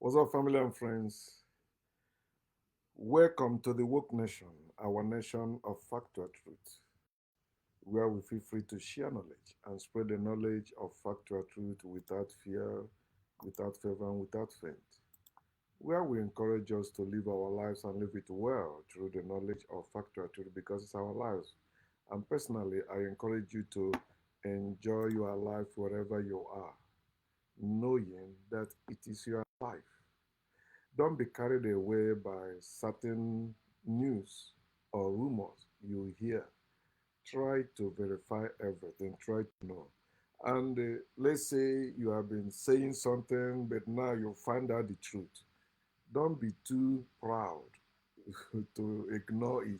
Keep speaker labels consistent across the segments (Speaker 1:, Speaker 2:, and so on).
Speaker 1: What's up, family and friends? Welcome to the Woke Nation, our nation of factual truth, where we feel free to share knowledge and spread the knowledge of factual truth without fear, without favor, and without faint. Where we encourage us to live our lives and live it well through the knowledge of factual truth because it's our lives. And personally, I encourage you to enjoy your life wherever you are, knowing that it is your life. Don't be carried away by certain news or rumors you hear. Try to verify everything, try to know. And let's say you have been saying something, but now you find out the truth. Don't be too proud to ignore it.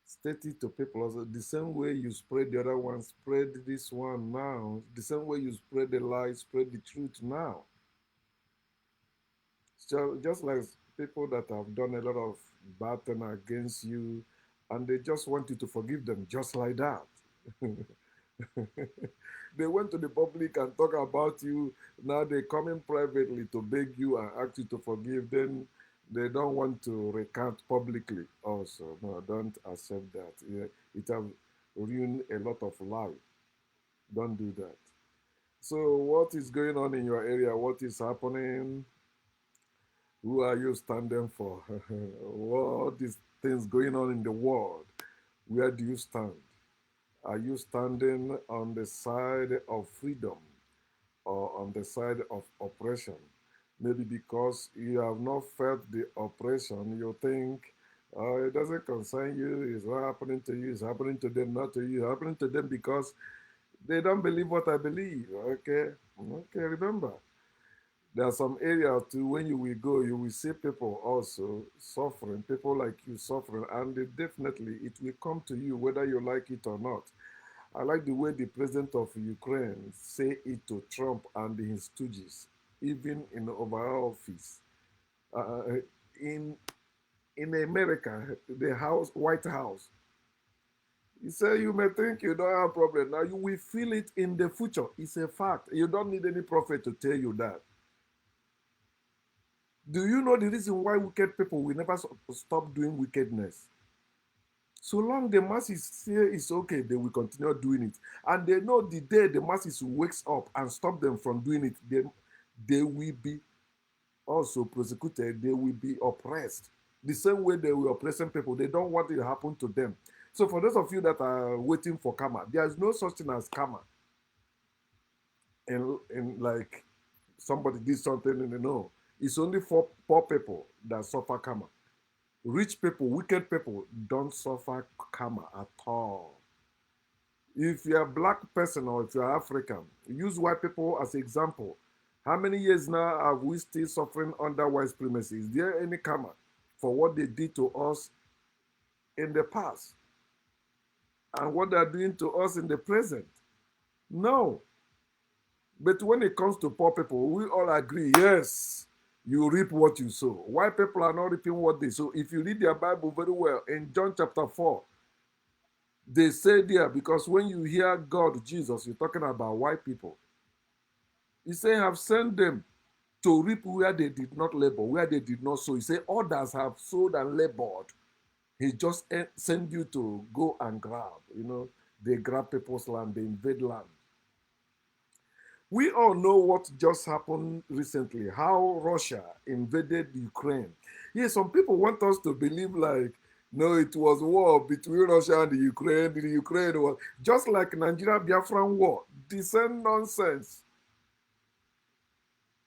Speaker 1: State it to people also. The same way you spread the other one, spread this one now. The same way you spread the lie, spread the truth now. So just like people that have done a lot of bad thing against you, and they just want you to forgive them just like that. They went to the public and talk about you. Now they come in privately to beg you and ask you to forgive. Then they don't want to recant publicly. Also, no, don't accept that. Yeah, it have ruined a lot of life. Don't do that. So, what is going on in your area? What is happening? Who are you standing for? What is things going on in the world? Where do you stand? Are you standing on the side of freedom or on the side of oppression? Maybe because you have not felt the oppression, you think it doesn't concern you, it's not happening to you, it's happening to them, not to you, it's happening to them because they don't believe what I believe. Okay, okay, remember. There are some areas too, when you will go, you will see people also suffering, people like you suffering, and definitely it will come to you whether you like it or not. I like the way the president of Ukraine say it to Trump and his stooges, even in the Oval Office. Uh, in in America, the White House, he said you may think you don't have problem now, you will feel it in the future. It's a fact. You don't need any prophet to tell you that. Do you know the reason why wicked people will never stop doing wickedness? So long the masses say it's okay, they will continue doing it. And they know the day the masses wakes up and stop them from doing it, they will be also persecuted, they will be oppressed. The same way they were oppressing people, they don't want it to happen to them. So for those of you that are waiting for karma, there is no such thing as karma. And like somebody did something and they know. It's only for poor people that suffer karma. Rich people, wicked people don't suffer karma at all. If you're a black person or if you're African, use white people as example. How many years now are we still suffering under white supremacy? Is there any karma for what they did to us in the past and what they're doing to us in the present? No. But when it comes to poor people, we all agree, yes, you reap what you sow. White people are not reaping what they sow. If you read their Bible very well, in John chapter 4, they say there, because when you hear God, Jesus, you're talking about white people. He say, have sent them to reap where they did not labor, where they did not sow. He say, others have sowed and labored. He just send you to go and grab. They grab people's land, they invade land. We all know what just happened recently, how Russia invaded Ukraine. Yes, some people want us to believe like, no, it was war between Russia and the Ukraine. The Ukraine was just like Nigeria Biafran war. The same nonsense.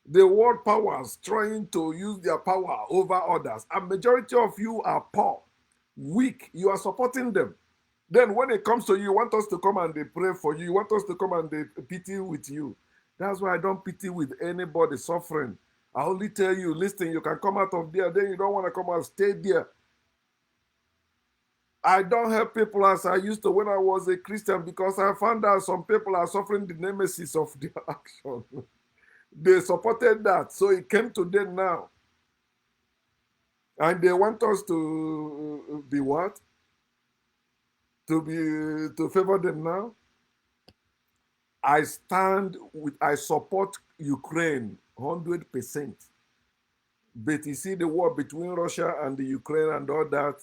Speaker 1: The world powers trying to use their power over others. A majority of you are poor, weak. You are supporting them. Then when it comes to you, you want us to come and they pray for you. You want us to come and they pity with you. That's why I don't pity with anybody suffering. I only tell you, listen, you can come out of there. Then you don't want to come and stay there. I don't help people as I used to when I was a Christian because I found out some people are suffering the nemesis of their action. They supported that. So it came to them now. And they want us to be what? To favor them now? I support Ukraine 100%. But you see the war between Russia and the Ukraine and all that,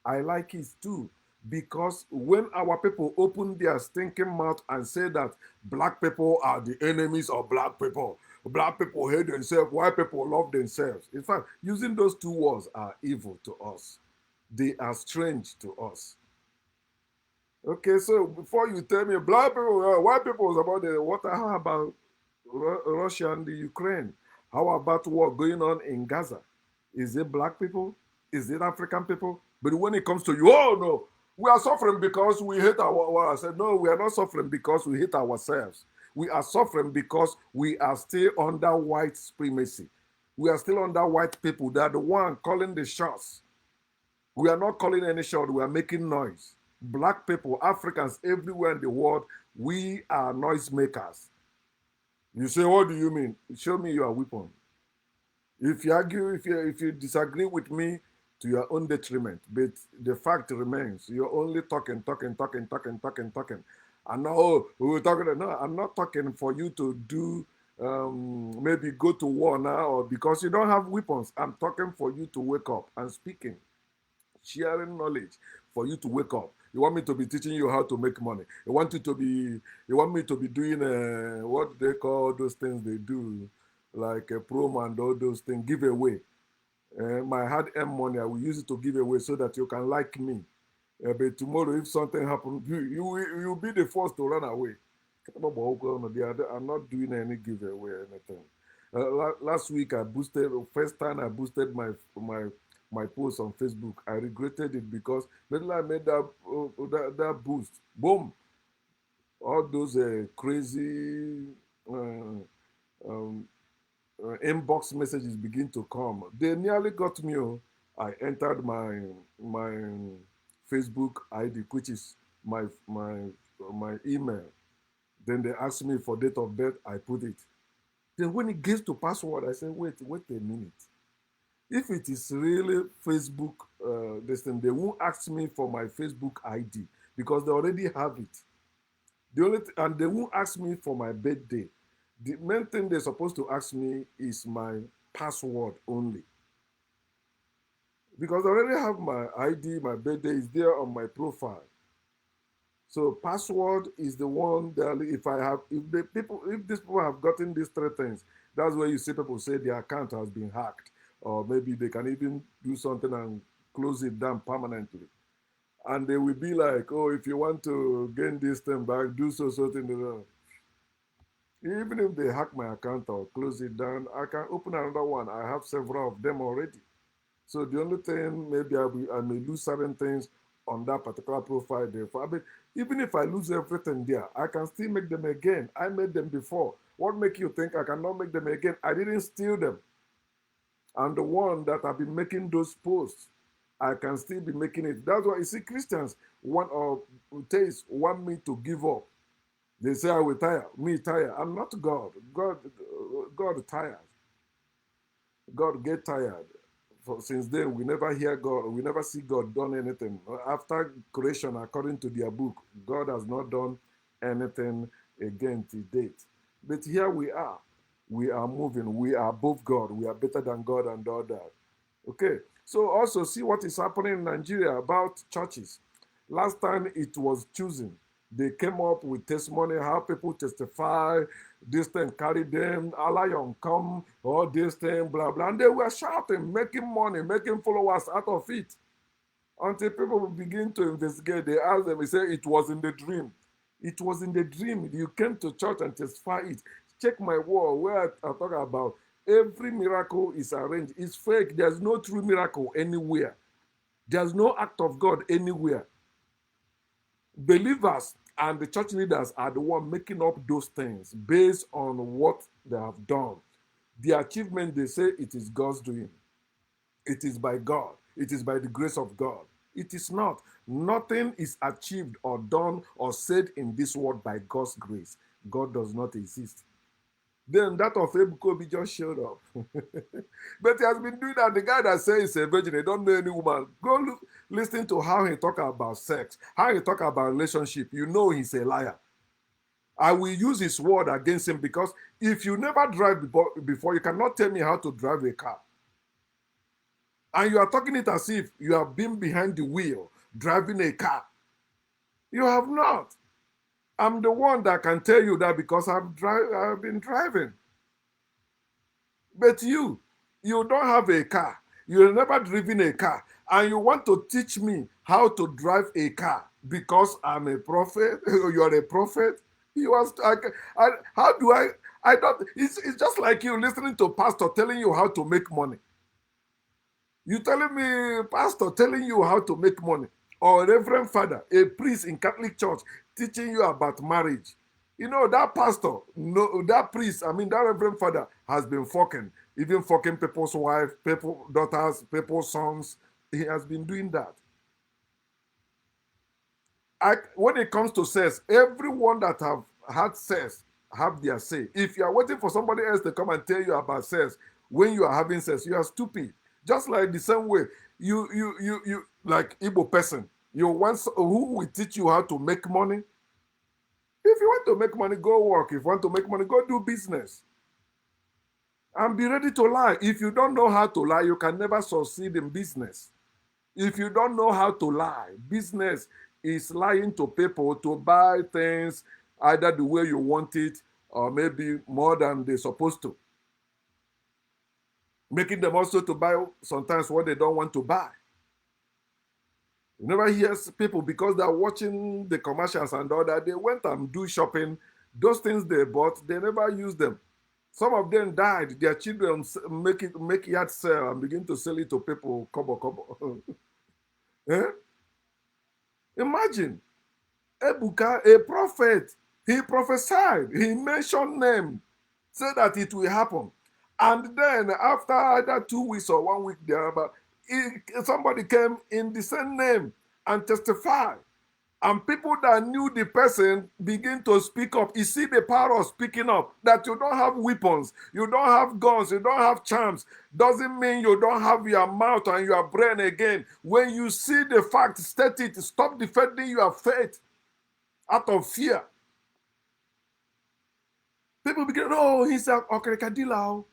Speaker 1: I like it too. Because when our people open their stinking mouth and say that black people are the enemies of black people hate themselves, white people love themselves. In fact, using those two words are evil to us. They are strange to us. Okay, so before you tell me black people, white people is about the water, how about Russia and the Ukraine? How about what going on in Gaza? Is it black people? Is it African people? But when it comes to you, oh no, we are suffering because we hate our. I said, no, we are not suffering because we hate ourselves. We are suffering because we are still under white supremacy. We are still under white people. They are the one calling the shots. We are not calling any shot, we are making noise. Black people, Africans everywhere in the world, we are noisemakers. You say, what do you mean? Show me your weapon. If you argue, if you disagree with me, to your own detriment. But the fact remains, you're only talking. And now, oh, we were talking. No, I'm not talking for you to do maybe go to war now or because you don't have weapons. I'm talking for you to wake up and speaking, sharing knowledge for you to wake up. You want me to be teaching you how to make money. You want me to be doing what they call those things they do, like a promo and all those things, give away. My hard-earned money, I will use it to give away so that you can like me. But tomorrow, if something happens, you'll be the first to run away. I'm not doing any giveaway or anything. Last week, first time I boosted my post on Facebook. I regretted it because when I made that boost, boom, all those crazy inbox messages begin to come. They nearly got me. Oh. I entered my Facebook ID, which is my email. Then they asked me for date of birth. I put it. Then when it gets to password, I say, wait a minute. If it is really Facebook, this thing, they won't ask me for my Facebook ID because they already have it. And they won't ask me for my birthday. The main thing they're supposed to ask me is my password only. Because I already have my ID, my birthday is there on my profile. So password is the one that if these people have gotten these three things, that's where you see people say their account has been hacked, or maybe they can even do something and close it down permanently. And they will be like, oh, if you want to gain this thing back, do so thing. Even if they hack my account or close it down, I can open another one. I have several of them already. So the only thing, maybe I may lose certain things on that particular profile there. But even if I lose everything there, I can still make them again. I made them before. What make you think I cannot make them again? I didn't steal them. I'm the one that have been making those posts. I can still be making it. That's why you see Christians want me to give up. They say I will tire. Me tire. I'm not God. God tires. God get tired. Since then, we never hear God. We never see God done anything. After creation, according to their book, God has not done anything again to date. But here we are. We are moving. We are above God. We are better than God and all that. Okay. So also see what is happening in Nigeria about churches. Last time it was choosing. They came up with testimony, how people testify, this thing carry them, Allah come, all this thing, blah, blah. And they were shouting, making money, making followers out of it. Until people begin to investigate, they ask them, they say, it was in the dream. It was in the dream. You came to church and testify it. Check my word where I talk about every miracle is arranged. It's fake. There's no true miracle anywhere. There's no act of God anywhere. Believers and the church leaders are the one making up those things based on what they have done. The achievement, they say it is God's doing. It is by God. It is by the grace of God. It is not. Nothing is achieved or done or said in this world by God's grace. God does not exist. Then that of Ebukobi just showed up. But he has been doing that. The guy that says he's a virgin, he don't know any woman. Go listen to how he talk about sex, how he talk about relationship. You know he's a liar. I will use his word against him because if you never drive before, you cannot tell me how to drive a car. And you are talking it as if you have been behind the wheel driving a car. You have not. I'm the one that can tell you that because I've been driving. But you don't have a car. You've never driven a car. And you want to teach me how to drive a car because I'm a prophet? You're a prophet? You ask, how do I don't, it's just like you listening to pastor telling you how to make money. You telling me, pastor telling you how to make money, or a reverend father, a priest in Catholic Church teaching you about marriage. You know, that pastor, no, that priest, I mean, that reverend father has been fucking, even fucking people's wife, people's daughters, people's sons. He has been doing that. When it comes to sex, everyone that have had sex have their say. If you are waiting for somebody else to come and tell you about sex when you are having sex, you are stupid. Just like the same way you like Igbo person, you want who will teach you how to make money. If you want to make money, go work. If you want to make money, go do business. And be ready to lie. If you don't know how to lie, you can never succeed in business. If you don't know how to lie, business is lying to people to buy things either the way you want it or maybe more than they're supposed to. Making them also to buy sometimes what they don't want to buy. You never hear people because they're watching the commercials and all that, they went and do shopping. Those things they bought, they never use them. Some of them died. Their children make yard sale and begin to sell it to people. Kobo. Eh? Imagine Ebuka, a prophet. He prophesied. He mentioned name, said that it will happen. And then after either 2 weeks or 1 week thereabout, somebody came in the same name and testified. And people that knew the person begin to speak up. You see the power of speaking up. That you don't have weapons, you don't have guns, you don't have charms. Doesn't mean you don't have your mouth and your brain again. When you see the fact, state it. Stop defending your faith out of fear. People begin, oh, he's a Okerekadila.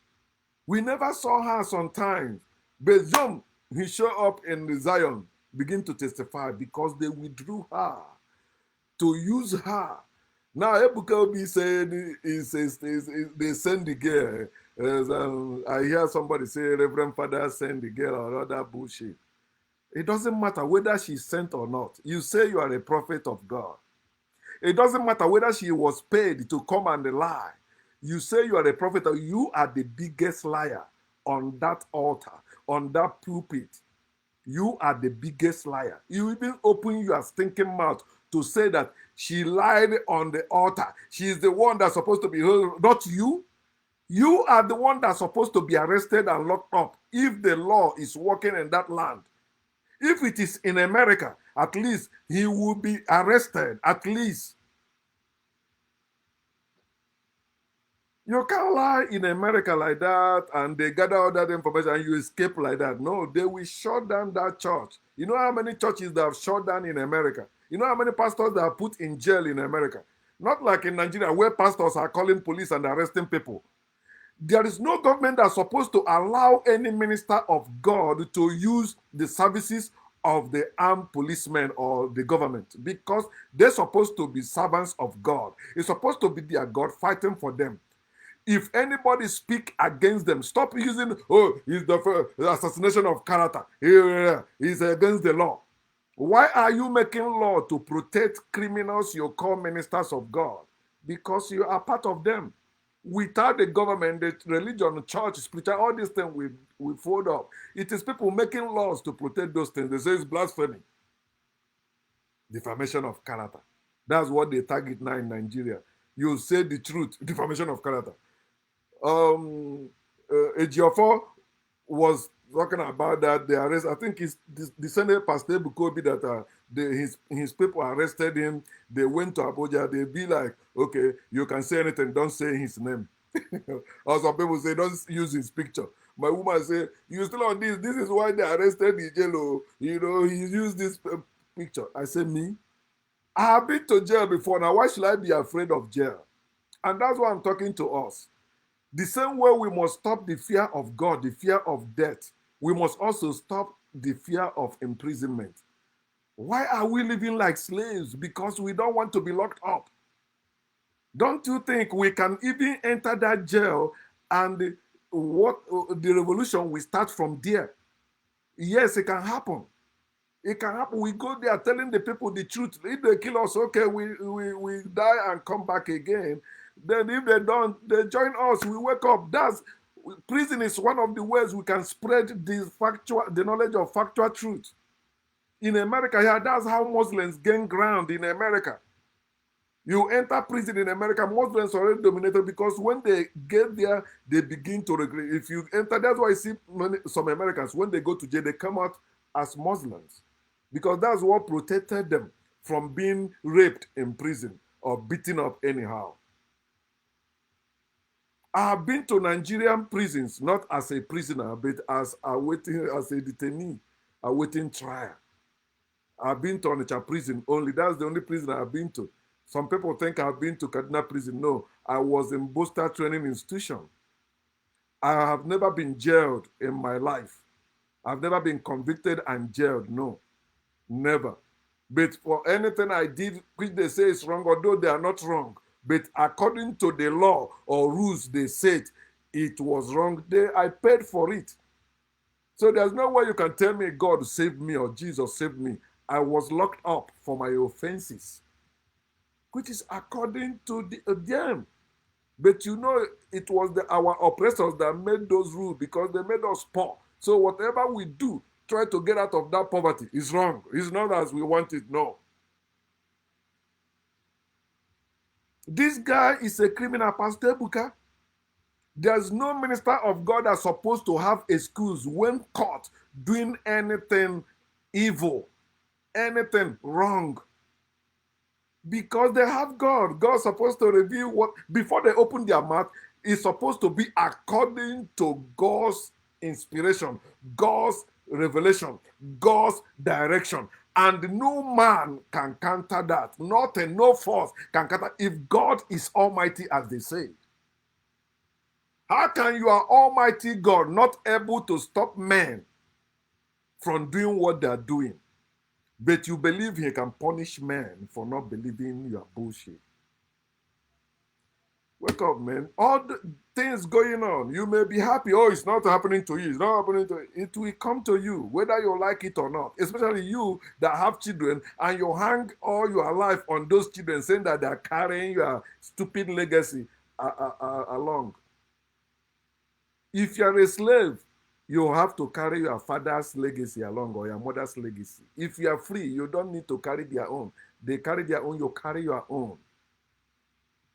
Speaker 1: We never saw her sometimes. But Zoom, he showed up in the Zion, begin to testify because they withdrew her to use her. Now Ebuka Obi said they send the girl. I hear somebody say Reverend Father send the girl or other bullshit. It doesn't matter whether she's sent or not. You say you are a prophet of God. It doesn't matter whether she was paid to come and lie. You say you are a prophet, or you are the biggest liar on that altar, on that pulpit. You are the biggest liar. You even open your stinking mouth to say that she lied on the altar. She is the one that's supposed to be held, not you. You are the one that's supposed to be arrested and locked up if the law is working in that land. If it is in America, at least he will be arrested, at least. You can't lie in America like that and they gather all that information and you escape like that. No, they will shut down that church. You know how many churches that have shut down in America? You know how many pastors that are put in jail in America? Not like in Nigeria where pastors are calling police and arresting people. There is no government that's supposed to allow any minister of God to use the services of the armed policemen or the government because they're supposed to be servants of God. It's supposed to be their God fighting for them. If anybody speak against them, stop using, oh, it's the assassination of character. He's against the law. Why are you making law to protect criminals you call ministers of God? Because you are part of them. Without the government, the religion, the church, spiritual, all these things will fold up. It is people making laws to protect those things. They say it's blasphemy. Defamation of character. That's what they target now in Nigeria. You say the truth, defamation of character. Ejiofor was talking about that the arrest. I think it's the Senate Pastor Bukobi that his people arrested him. They went to Abuja. They be like, okay, you can say anything, don't say his name. Or some people say, don't use his picture. My woman say, you still on this? This is why they arrested Ijelo. You know, he used this picture. I say, me? I have been to jail before. Now, why should I be afraid of jail? And that's why I'm talking to us. The same way we must stop the fear of God, the fear of death. We must also stop the fear of imprisonment. Why are we living like slaves? Because we don't want to be locked up. Don't you think we can even enter that jail and what the revolution will start from there? Yes, it can happen. It can happen. We go there telling the people the truth. If they kill us, okay, we die and come back again. Then if they don't, they join us. We wake up. That's prison is one of the ways we can spread the knowledge of factual truth. In America, yeah, that's how Muslims gain ground in America. You enter prison in America, Muslims are already dominated because when they get there, they begin to regret. If you enter, that's why I see some Americans, when they go to jail, they come out as Muslims because that's what protected them from being raped in prison or beaten up anyhow. I have been to Nigerian prisons, not as a prisoner, but as a detainee, awaiting trial. I've been to Onitsha prison only. That's the only prison I've been to. Some people think I've been to Kaduna prison. No, I was in Bosta Training Institution. I have never been jailed in my life. I've never been convicted and jailed. No, never. But for anything I did, which they say is wrong, although they are not wrong, but according to the law or rules they said it was wrong, I paid for it. So there's no way you can tell me God saved me or Jesus saved me. I was locked up for my offenses, which is according to them. But you know, it was our oppressors that made those rules because they made us poor. So whatever we do, try to get out of that poverty is wrong. It's not as we want it, no. This guy is a criminal, Pastor Ebuka. There's no minister of God that's supposed to have excuse when caught doing anything evil, anything wrong. Because they have God. God's supposed to reveal what, before they open their mouth, it's supposed to be according to God's inspiration, God's revelation, God's direction. And no man can counter that. Nothing, no force can counter if God is almighty, as they say. How can you are almighty God not able to stop men from doing what they are doing? But you believe he can punish men for not believing your bullshit. Wake up, man. All the things going on, you may be happy. Oh, it's not happening to you. It's not happening to you. It will come to you, whether you like it or not. Especially you that have children and you hang all your life on those children, saying that they're carrying your stupid legacy along. If you're a slave, you have to carry your father's legacy along or your mother's legacy. If you are free, you don't need to carry their own. They carry their own, you carry your own.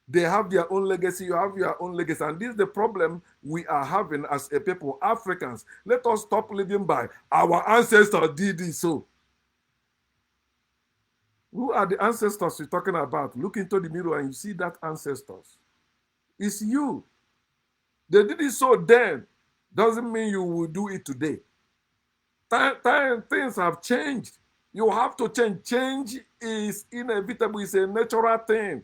Speaker 1: They have their own legacy, you have your own legacy. And this is the problem we are having as a people, Africans. Let us stop living by our ancestors did this so. Who are the ancestors you're talking about? Look into the mirror and you see that ancestors. It's you. They did it so then. Doesn't mean you will do it today. Things have changed. You have to change. Change is inevitable. It's a natural thing.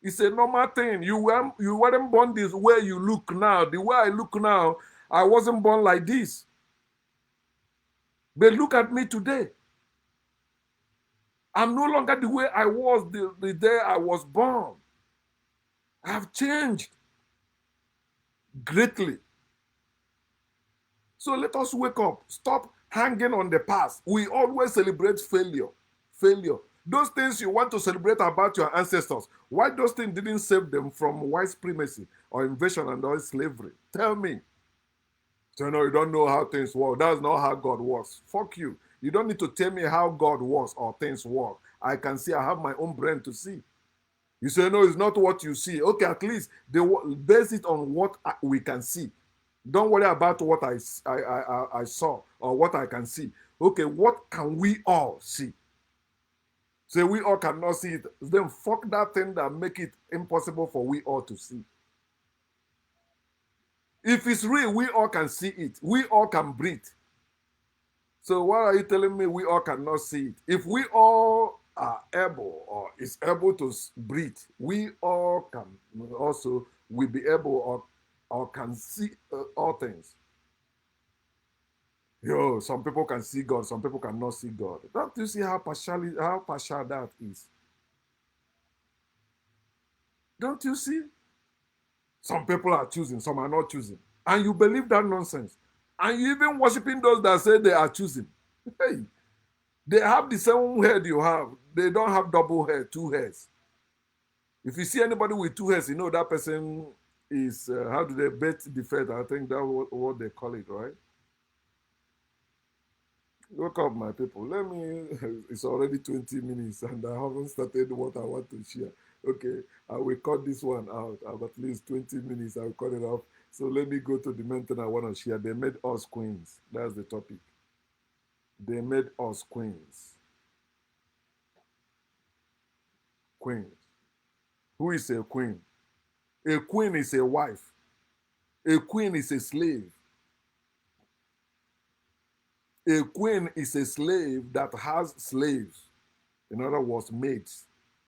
Speaker 1: It's a normal thing. You weren't born this way you look now. The way I look now, I wasn't born like this. But look at me today. I'm no longer the way I was the day I was born. I've changed greatly. So let us wake up. Stop hanging on the past. We always celebrate failure. Failure. Those things you want to celebrate about your ancestors, why those things didn't save them from white supremacy or invasion and or slavery? Tell me. So no, you don't know how things work. That's not how God works. Fuck you. You don't need to tell me how God works or things work. I can see. I have my own brain to see. You say, no, it's not what you see. Okay, at least they base it on what we can see. Don't worry about what I saw or what I can see. Okay, what can we all see? Say we all cannot see it. Then fuck that thing that make it impossible for we all to see. If it's real, we all can see it. We all can breathe. So why are you telling me we all cannot see it? If we all are able or is able to breathe, we all can also will be able or can see all things. Yo, some people can see God, some people cannot see God. Don't you see how partial that is? Don't you see? Some people are choosing, some are not choosing. And you believe that nonsense. And you even worshiping those that say they are choosing. Hey, they have the same head you have. They don't have double head, two heads. If you see anybody with two heads, you know that person is, how do they bet the Fed? I think that's what they call it, right? Wake up, my people. Let me, it's already 20 minutes and I haven't started what I want to share. Okay, I will cut this one out. I have at least 20 minutes. I'll cut it off. So let me go to the main thing I want to share. They made us queens. That's the topic. They made us queens. Queens. Who is a queen? A queen is a wife. A queen is a slave. A queen is a slave that has slaves. In other words, maids.